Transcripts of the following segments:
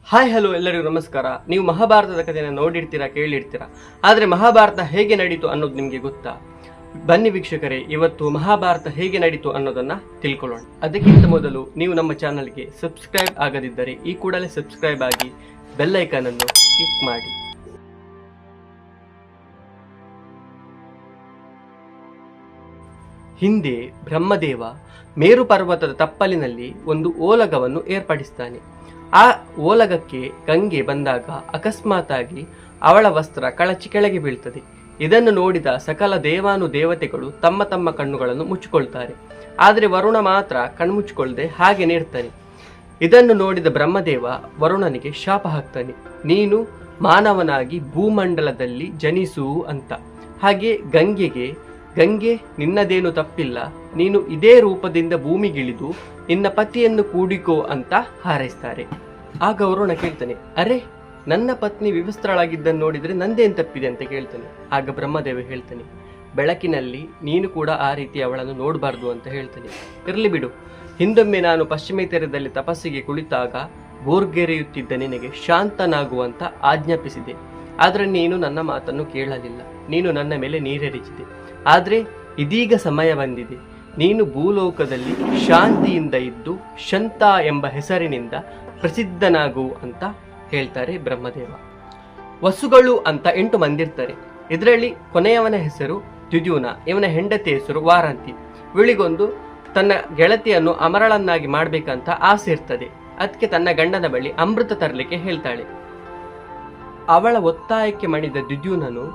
Hi hello ಎಲ್ಲರಿಗೂ ನಮಸ್ಕಾರ. ನೀವು ಮಹಾಭಾರತದ ಕಥೆಯನ್ನು ನೋಡಿರ್ತೀರಾ, ಕೇಳಿರ್ತೀರಾ. ಆದರೆ ಮಹಾಭಾರತ ಹೇಗೆ ನಡೀತು ಅನ್ನೋದು ನಿಮಗೆ ಗೊತ್ತಾ? ಬನ್ನಿ ವೀಕ್ಷಕರೇ, ಇವತ್ತು ಮಹಾಭಾರತ ಹೇಗೆ ನಡೀತು ಅನ್ನೋದನ್ನ ತಿಳ್ಕೊಳ್ಳೋಣ. ಅದಕ್ಕಿಂತ ಮೊದಲು ನೀವು ನಮ್ಮ ಚಾನಲ್ಗೆ ಸಬ್ಸ್ಕ್ರೈಬ್ ಆಗದಿದ್ದರೆ ಈ ಕೂಡಲೇ ಸಬ್ಸ್ಕ್ರೈಬ್ ಆಗಿ ಬೆಲ್ ಐಕಾನ್ ಅನ್ನು ಕ್ಲಿಕ್ ಮಾಡಿ. ಹಿಂದೆ ಬ್ರಹ್ಮದೇವ ಮೇರು ಪರ್ವತದ ತಪ್ಪಲಿನಲ್ಲಿ ಒಂದು ಓಲಗವನ್ನು ಏರ್ಪಡಿಸ್ತಾನೆ. ಆ ಓಲಗಕ್ಕೆ ಗಂಗೆ ಬಂದಾಗ ಅಕಸ್ಮಾತಾಗಿ ಅವಳ ವಸ್ತ್ರ ಕಳಚಿ ಕೆಳಗೆ ಬೀಳ್ತದೆ. ಇದನ್ನು ನೋಡಿದ ಸಕಲ ದೇವಾನು ದೇವತೆಗಳು ತಮ್ಮ ತಮ್ಮ ಕಣ್ಣುಗಳನ್ನು ಮುಚ್ಚಿಕೊಳ್ತಾರೆ. ಆದರೆ ವರುಣ ಮಾತ್ರ ಕಣ್ಮುಚ್ಚಿಕೊಳ್ಳದೆ ಹಾಗೆನೇ ಇರ್ತಾನೆ. ಇದನ್ನು ನೋಡಿದ ಬ್ರಹ್ಮದೇವ ವರುಣನಿಗೆ ಶಾಪ ಹಾಕ್ತಾನೆ, ನೀನು ಮಾನವನಾಗಿ ಭೂಮಂಡಲದಲ್ಲಿ ಜನಿಸು ಅಂತ. ಹಾಗೆ ಗಂಗೆ ನಿನ್ನದೇನು ತಪ್ಪಿಲ್ಲ, ನೀನು ಇದೇ ರೂಪದಿಂದ ಭೂಮಿಗಿಳಿದು ನಿನ್ನ ಪತಿಯನ್ನು ಕೂಡಿಕೋ ಅಂತ ಹಾರೈಸ್ತಾರೆ. ಆಗ ವರುಣ ಕೇಳ್ತಾನೆ, ಅರೆ ನನ್ನ ಪತ್ನಿ ವಿವಸ್ತ್ರಳಾಗಿದ್ದನ್ನು ನೋಡಿದ್ರೆ ನಂದೇನು ತಪ್ಪಿದೆ ಅಂತ ಕೇಳ್ತಾನೆ. ಆಗ ಬ್ರಹ್ಮದೇವ ಹೇಳ್ತಾನೆ, ಬೆಳಕಿನಲ್ಲಿ ನೀನು ಕೂಡ ಆ ರೀತಿ ಅವಳನ್ನು ನೋಡಬಾರ್ದು ಅಂತ ಹೇಳ್ತಾನೆ. ಇರ್ಲಿ ಬಿಡು, ಹಿಂದೊಮ್ಮೆ ನಾನು ಪಶ್ಚಿಮ ತೀರದಲ್ಲಿ ತಪಸ್ಸಿಗೆ ಕುಳಿತಾಗ ಬೋರ್ಗೆರೆಯುತ್ತಿದ್ದ ನಿನಗೆ ಶಾಂತನಾಗುವಂತ ಆಜ್ಞಾಪಿಸಿದೆ. ಆದ್ರೆ ನೀನು ನನ್ನ ಮಾತನ್ನು ಕೇಳಲಿಲ್ಲ, ನೀನು ನನ್ನ ಮೇಲೆ ನೀರೆರಿಚಿದೆ. ಆದ್ರೆ ಇದೀಗ ಸಮಯ ಬಂದಿದೆ, ನೀನು ಭೂಲೋಕದಲ್ಲಿ ಶಾಂತಿಯಿಂದ ಇದ್ದು ಶಂತ ಎಂಬ ಹೆಸರಿನಿಂದ ಪ್ರಸಿದ್ಧನಾಗು ಅಂತ ಹೇಳ್ತಾರೆ ಬ್ರಹ್ಮದೇವ. ವಸುಗಳು ಅಂತ 8 ಮಂದಿರ್ತಾರೆ. ಇದರಲ್ಲಿ ಕೊನೆಯವನ ಹೆಸರು ದ್ಯುದ್ಯುಮ್ನ, ಇವನ ಹೆಂಡತಿ ಹೆಸರು ವಾರಾಂತಿ. ಇವಳಿಗೊಂದು ತನ್ನ ಗೆಳತಿಯನ್ನು ಅಮರಳನ್ನಾಗಿ ಮಾಡ್ಬೇಕಂತ ಆಸೆ ಇರ್ತದೆ. ಅದಕ್ಕೆ ತನ್ನ ಗಂಡನ ಬಳಿ ಅಮೃತ ತರಲಿಕ್ಕೆ ಹೇಳ್ತಾಳೆ. ಅವಳ ಒತ್ತಾಯಕ್ಕೆ ಮಣಿದ ದ್ಯುದ್ಯುಮ್ನನು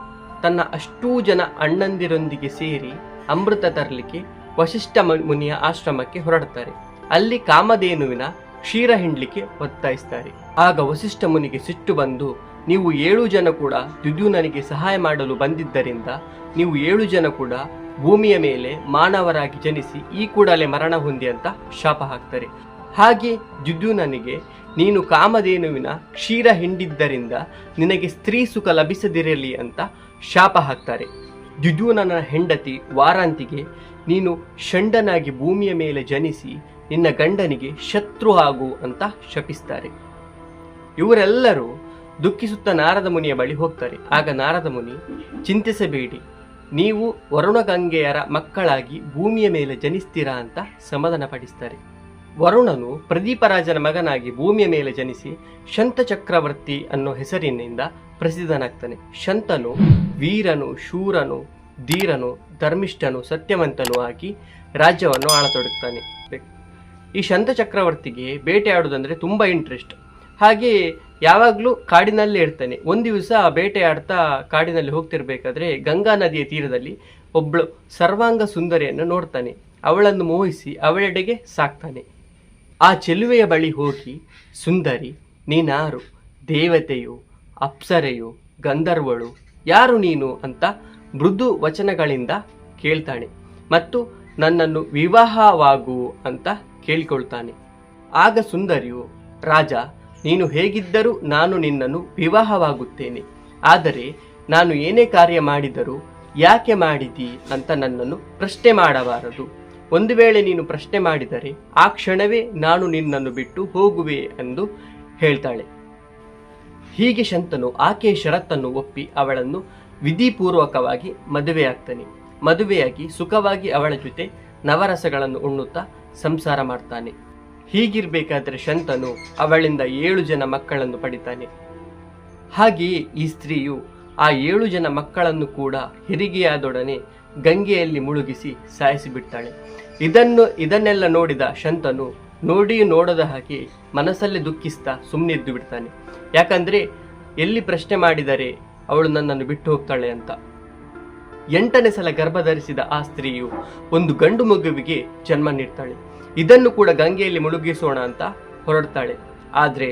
ತನ್ನ ಅಷ್ಟೂ ಜನ ಅಣ್ಣಂದಿರೊಂದಿಗೆ ಸೇರಿ ಅಮೃತ ತರಲಿಕ್ಕೆ ವಶಿಷ್ಠ ಮುನಿಯ ಆಶ್ರಮಕ್ಕೆ ಹೊರಡ್ತಾರೆ. ಅಲ್ಲಿ ಕಾಮಧೇನುವಿನ ಕ್ಷೀರ ಹಿಂಡ್ಲಿಕ್ಕೆ ಒತ್ತಾಯಿಸ್ತಾರೆ. ಆಗ ವಶಿಷ್ಠ ಮುನಿಗೆ ಸಿಟ್ಟು ಬಂದು, ನೀವು 7 ಜನ ಕೂಡ ದ್ಯುದ್ಯುಮ್ನನಿಗೆ ಸಹಾಯ ಮಾಡಲು ಬಂದಿದ್ದರಿಂದ ನೀವು 7 ಜನ ಕೂಡ ಭೂಮಿಯ ಮೇಲೆ ಮಾನವರಾಗಿ ಜನಿಸಿ ಈ ಕೂಡಲೇ ಮರಣ ಹೊಂದಿ ಅಂತ ಶಾಪ ಹಾಕ್ತಾರೆ. ಹಾಗೆ ದ್ಯುದ್ಯುಮ್ನನಿಗೆ ನೀನು ಕಾಮಧೇನುವಿನ ಕ್ಷೀರ ಹಿಂಡಿದ್ದರಿಂದ ನಿನಗೆ ಸ್ತ್ರೀ ಸುಖ ಲಭಿಸದಿರಲಿ ಅಂತ ಶಾಪ ಹಾಕ್ತಾರೆ. ದ್ಯುದ್ಯುಮ್ನನ ಹೆಂಡತಿ ವಾರಾಂತಿಗೆ ನೀನು ಷಂಡನಾಗಿ ಭೂಮಿಯ ಮೇಲೆ ಜನಿಸಿ ನಿನ್ನ ಗಂಡನಿಗೆ ಶತ್ರು ಆಗು ಅಂತ ಶಪಿಸ್ತಾರೆ. ಇವರೆಲ್ಲರೂ ದುಃಖಿಸುತ್ತ ನಾರದ ಮುನಿಯ ಬಳಿ ಹೋಗ್ತಾರೆ. ಆಗ ನಾರದ ಮುನಿ, ಚಿಂತಿಸಬೇಡಿ, ನೀವು ವರುಣಗಂಗೆಯರ ಮಕ್ಕಳಾಗಿ ಭೂಮಿಯ ಮೇಲೆ ಜನಿಸ್ತೀರಾ ಅಂತ ಸಮಾಧಾನ ಪಡಿಸ್ತಾರೆ. ವರುಣನು ಪ್ರದೀಪರಾಜನ ಮಗನಾಗಿ ಭೂಮಿಯ ಮೇಲೆ ಜನಿಸಿ ಶಂತ ಚಕ್ರವರ್ತಿ ಅನ್ನೋ ಹೆಸರಿನಿಂದ ಪ್ರಸಿದ್ಧನಾಗ್ತಾನೆ. ಶಂತನು ವೀರನು, ಶೂರನು, ಧೀರನು, ಧರ್ಮಿಷ್ಠನು, ಸತ್ಯವಂತನೂ ಆಗಿ ರಾಜ್ಯವನ್ನು ಆಳತೊಡಗ್ತಾನೆ. ಈ ಶಂತ ಚಕ್ರವರ್ತಿಗೆ ಬೇಟೆಯಾಡುವುದಂದ್ರೆ ತುಂಬಾ ಇಂಟ್ರೆಸ್ಟ್. ಹಾಗೆ ಯಾವಾಗಲೂ ಕಾಡಿನಲ್ಲೇ ಇರ್ತಾನೆ. ಒಂದು ದಿವಸ ಬೇಟೆಯಾಡ್ತಾ ಕಾಡಿನಲ್ಲಿ ಹೋಗ್ತಿರ್ಬೇಕಾದ್ರೆ ಗಂಗಾ ನದಿಯ ತೀರದಲ್ಲಿ ಒಬ್ಳು ಸರ್ವಾಂಗ ಸುಂದರಿಯನ್ನು ನೋಡ್ತಾನೆ. ಅವಳನ್ನು ಮೋಹಿಸಿ ಅವಳೆಡೆಗೆ ಸಾಕ್ತಾನೆ. ಆ ಚೆಲುವೆಯ ಬಳಿ ಹೋಗಿ, ಸುಂದರಿ, ನೀನಾರು? ದೇವತೆಯು, ಅಪ್ಸರೆಯು, ಗಂಧರ್ವಳು, ಯಾರು ನೀನು ಅಂತ ಮೃದು ವಚನಗಳಿಂದ ಕೇಳ್ತಾನೆ. ಮತ್ತು ನನ್ನನ್ನು ವಿವಾಹವಾಗು ಅಂತ ಕೇಳಿಕೊಳ್ತಾನೆ. ಆಗ ಸುಂದರಿಯು, ರಾಜ, ನೀನು ಹೇಗಿದ್ದರೂ ನಾನು ನಿನ್ನನ್ನು ವಿವಾಹವಾಗುತ್ತೇನೆ. ಆದರೆ ನಾನು ಏನೇ ಕಾರ್ಯ ಮಾಡಿದರೂ ಯಾಕೆ ಮಾಡಿದಿ ಅಂತ ನನ್ನನ್ನು ಪ್ರಶ್ನೆ ಮಾಡಬಾರದು. ಒಂದು ವೇಳೆ ನೀನು ಪ್ರಶ್ನೆ ಮಾಡಿದರೆ ಆ ಕ್ಷಣವೇ ನಾನು ನಿನ್ನನ್ನು ಬಿಟ್ಟು ಹೋಗುವೆ ಎಂದು ಹೇಳ್ತಾಳೆ. ಹೀಗೆ ಶಂತನು ಆಕೆಯ ಷರತ್ತನ್ನು ಒಪ್ಪಿ ಅವಳನ್ನು ವಿಧಿಪೂರ್ವಕವಾಗಿ ಮದುವೆಯಾಗ್ತಾನೆ. ಮದುವೆಯಾಗಿ ಸುಖವಾಗಿ ಅವಳ ಜೊತೆ ನವರಸಗಳನ್ನು ಉಣ್ಣುತ್ತಾ ಸಂಸಾರ ಮಾಡ್ತಾನೆ. ಹೀಗಿರ್ಬೇಕಾದ್ರೆ ಶಂತನು ಅವಳಿಂದ 7 ಜನ ಮಕ್ಕಳನ್ನು ಪಡಿತಾನೆ. ಹಾಗೆಯೇ ಈ ಸ್ತ್ರೀಯು ಆ 7 ಜನ ಮಕ್ಕಳನ್ನು ಕೂಡ ಹೆರಿಗೆಯಾದೊಡನೆ ಗಂಗೆಯಲ್ಲಿ ಮುಳುಗಿಸಿ ಸಾಯಿಸಿಬಿಡ್ತಾಳೆ. ಇದನ್ನೆಲ್ಲ ನೋಡಿದ ಶಂತನು ನೋಡದ ಹಾಗೆ ಮನಸ್ಸಲ್ಲೇ ದುಃಖಿಸ್ತಾ ಸುಮ್ಮನಿದ್ದು ಬಿಡ್ತಾನೆ. ಯಾಕಂದ್ರೆ ಎಲ್ಲಿ ಪ್ರಶ್ನೆ ಮಾಡಿದರೆ ಅವಳು ನನ್ನನ್ನು ಬಿಟ್ಟು ಹೋಗ್ತಾಳೆ ಅಂತ. 8ನೇ ಸಲ ಗರ್ಭಧರಿಸಿದ ಆ ಸ್ತ್ರೀಯು ಒಂದು ಗಂಡು ಮಗುವಿಗೆ ಜನ್ಮ ನೀಡ್ತಾಳೆ. ಇದನ್ನು ಕೂಡ ಗಂಗೆಯಲ್ಲಿ ಮುಳುಗಿಸೋಣ ಅಂತ ಹೊರಡ್ತಾಳೆ. ಆದ್ರೆ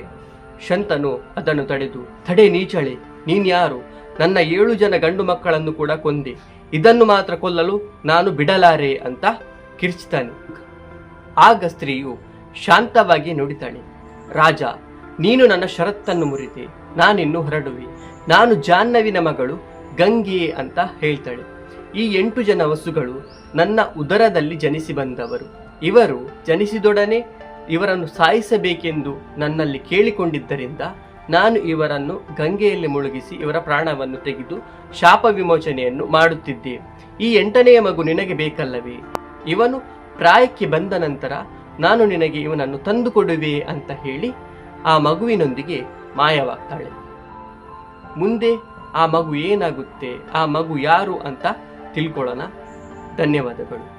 ಶಂತನು ಅದನ್ನು ತಡೆದು, ತಡೆ ನೀಚಳೆ, ನೀನ್ಯಾರು? ನನ್ನ 7 ಜನ ಗಂಡು ಮಕ್ಕಳನ್ನು ಕೂಡ ಕೊಂದೆ, ಇದನ್ನು ಮಾತ್ರ ಕೊಲ್ಲಲು ನಾನು ಬಿಡಲಾರೆ ಅಂತ ಕಿರ್ಚ್ತಾನೆ. ಆಗ ಸ್ತ್ರೀಯು ಶಾಂತವಾಗಿ ನುಡಿತಾಳೆ, ರಾಜ, ನೀನು ನನ್ನ ಷರತ್ತನ್ನು ಮುರಿದೆ, ನಾನಿನ್ನು ಹೊರಡುವೆ. ನಾನು ಜಾಹ್ನವಿನ ಮಗಳು ಗಂಗೆ ಅಂತ ಹೇಳ್ತಾಳೆ. ಈ 8 ಜನ ವಸುಗಳು ನನ್ನ ಉದರದಲ್ಲಿ ಜನಿಸಿ ಬಂದವರು. ಇವರು ಜನಿಸಿದೊಡನೆ ಇವರನ್ನು ಸಾಯಿಸಬೇಕೆಂದು ನನ್ನಲ್ಲಿ ಕೇಳಿಕೊಂಡಿದ್ದರಿಂದ ನಾನು ಇವರನ್ನು ಗಂಗೆಯಲ್ಲಿ ಮುಳುಗಿಸಿ ಇವರ ಪ್ರಾಣವನ್ನು ತೆಗೆದು ಶಾಪ ವಿಮೋಚನೆಯನ್ನು ಮಾಡುತ್ತಿದ್ದೆ. ಈ 8ನೆಯ ಮಗು ನಿನಗೆ ಬೇಕಲ್ಲವೇ? ಇವನು ಪ್ರಾಯಕ್ಕೆ ಬಂದ ನಂತರ ನಾನು ನಿನಗೆ ಇವನನ್ನು ತಂದುಕೊಡುವೆ ಅಂತ ಹೇಳಿ ಆ ಮಗುವಿನೊಂದಿಗೆ ಮಾಯವಾಗ್ತಾಳೆ. ಮುಂದೆ ಆ ಮಗು ಏನಾಗುತ್ತೆ, ಆ ಮಗು ಯಾರು ಅಂತ ತಿಳ್ಕೊಳ್ಳೋಣ. ಧನ್ಯವಾದಗಳು.